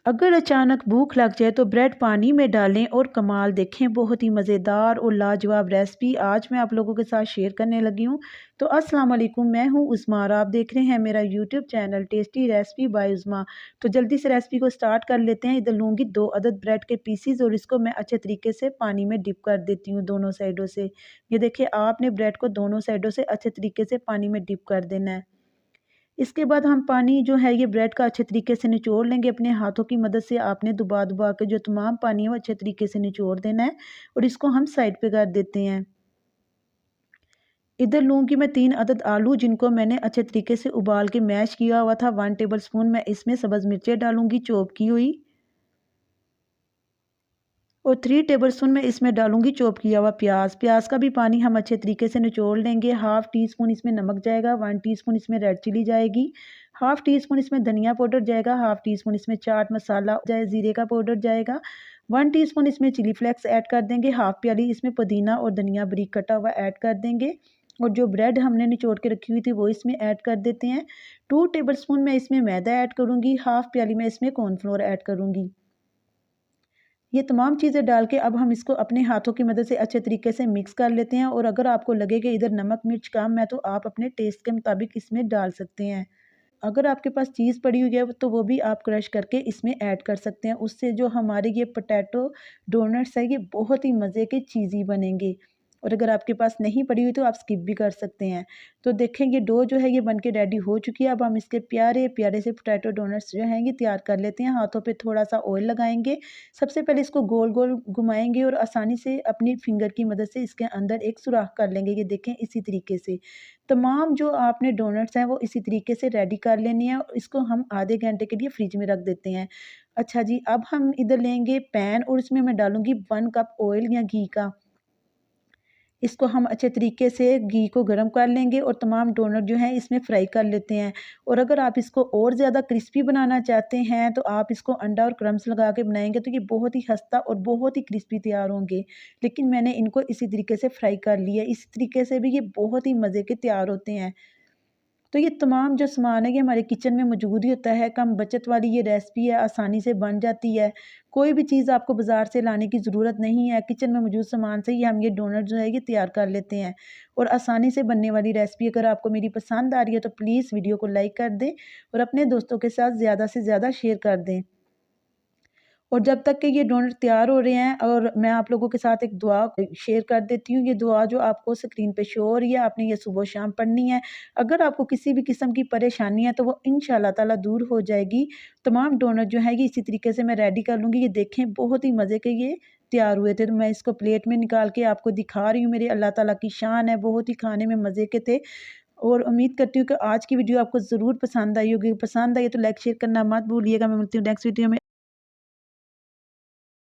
अगर अचानक भूख लग जाए तो ब्रेड पानी में डालें और कमाल देखें, बहुत ही मज़ेदार और लाजवाब रेसिपी आज मैं आप लोगों के साथ शेयर करने लगी हूँ। तो अस्सलाम वालेकुम, मैं हूँ उस्मा और आप देख रहे हैं मेरा YouTube channel tasty recipe by Usma. तो जल्दी से रेसिपी को स्टार्ट कर लेते हैं। इधर लूँगी 2 अदद ब्रेड के पीसीज और इसको मैं अच्छे तरीके से पानी में डिप कर देती हूँ दोनों साइडों से। ये देखिए, आपने ब्रेड को दोनों साइडों से अच्छे तरीके से पानी में डिप कर देना है। इसके बाद हम पानी जो है ये ब्रेड का अच्छे तरीके से निचोड़ लेंगे अपने हाथों की मदद से। आपने दबा दबा के जो तमाम पानी है वो अच्छे तरीके से निचोड़ देना है और इसको हम साइड पे कर देते हैं। इधर लूँगी मैं 3 अदद आलू, जिनको मैंने अच्छे तरीके से उबाल के मैश किया हुआ था। 1 टेबल स्पून मैं इसमें सब्ज़ मिर्चें डालूँगी चॉप की हुई और 3 टेबल स्पून मैं इसमें डालूँगी चॉप किया हुआ प्याज। प्याज का भी पानी हम अच्छे तरीके से निचोड़ लेंगे। हाफ़ टी स्पून इसमें नमक जाएगा, 1 टीस्पून इसमें रेड चिली जाएगी, हाफ़ टी स्पून इसमें धनिया पाउडर जाएगा, हाफ़ टी स्पून इसमें चाट मसाला जाए, ज़ीरे का पाउडर जाएगा, 1 टीस्पून इसमें चिली फ्लेक्स ऐड कर देंगे, हाफ़ प्याली इसमें पुदीना और धनिया बारीक कटा हुआ ऐड कर देंगे और जो ब्रेड हमने निचोड़ के रखी हुई थी वो इसमें ऐड कर देते हैं। 2 टेबल स्पून मैं इसमें मैदा ऐड करूँगी, हाफ़ प्याली मैं इसमें कॉर्नफ्लोर ऐड करूँगी। ये तमाम चीज़ें डाल के अब हम इसको अपने हाथों की मदद से अच्छे तरीके से मिक्स कर लेते हैं और अगर आपको लगे कि इधर नमक मिर्च कम है तो आप अपने टेस्ट के मुताबिक इसमें डाल सकते हैं। अगर आपके पास चीज़ पड़ी हुई है तो वो भी आप क्रश करके इसमें ऐड कर सकते हैं। उससे जो हमारे ये पोटैटो डोनट्स है ये बहुत ही मज़े के चीज़ी बनेंगे और अगर आपके पास नहीं पड़ी हुई तो आप स्किप भी कर सकते हैं। तो देखें, ये डो जो है ये बन के रेडी हो चुकी है। अब हम इसके प्यारे प्यारे से पोटैटो डोनट्स जो हैं ये तैयार कर लेते हैं। हाथों पे थोड़ा सा ऑयल लगाएंगे। सबसे पहले इसको गोल गोल घुमाएंगे और आसानी से अपनी फिंगर की मदद से इसके अंदर एक सुराख कर लेंगे। ये देखें, इसी तरीके से तमाम जो आपने डोनट्स हैं वो इसी तरीके से रेडी कर लेनी है और इसको हम आधे घंटे के लिए फ्रिज में रख देते हैं। अच्छा जी, अब हम इधर लेंगे पैन और इसमें मैं डालूंगी 1 कप ऑयल या घी का। इसको हम अच्छे तरीके से घी को गर्म कर लेंगे और तमाम डोनट जो हैं इसमें फ्राई कर लेते हैं। और अगर आप इसको और ज़्यादा क्रिस्पी बनाना चाहते हैं तो आप इसको अंडा और क्रम्स लगा के बनाएंगे तो ये बहुत ही खस्ता और बहुत ही क्रिस्पी तैयार होंगे। लेकिन मैंने इनको इसी तरीके से फ्राई कर लिया। इसी तरीके से भी ये बहुत ही मज़े के तैयार होते हैं। तो ये तमाम जो सामान है ये हमारे किचन में मौजूद ही होता है। कम बचत वाली ये रेसिपी है, आसानी से बन जाती है। कोई भी चीज़ आपको बाज़ार से लाने की ज़रूरत नहीं है। किचन में मौजूद सामान से ही हम ये डोनट जो है ये तैयार कर लेते हैं और आसानी से बनने वाली रेसिपी अगर आपको मेरी पसंद आ रही है तो प्लीज़ वीडियो को लाइक कर दें और अपने दोस्तों के साथ ज़्यादा से ज़्यादा शेयर कर दें। और जब तक कि ये डोनट तैयार हो रहे हैं और मैं आप लोगों के साथ एक दुआ शेयर कर देती हूँ। ये दुआ जो आपको स्क्रीन पे शो हो रही है, आपने ये सुबह शाम पढ़नी है। अगर आपको किसी भी किस्म की परेशानी है तो वो इंशाल्लाह ताला दूर हो जाएगी। तमाम डोनट जो है ये इसी तरीके से मैं रेडी कर लूँगी। ये देखें, बहुत ही मज़े के ये तैयार हुए थे। तो मैं इसको प्लेट में निकाल के आपको दिखा रही हूँ। मेरे अल्लाह ताला की शान है, बहुत ही खाने में मज़े के थे और उम्मीद करती हूँ कि आज की वीडियो आपको ज़रूर पसंद आई होगी। पसंद आई है तो लाइक शेयर करना मत भूलिएगा। मैं मिलती हूँ नेक्स्ट वीडियो में।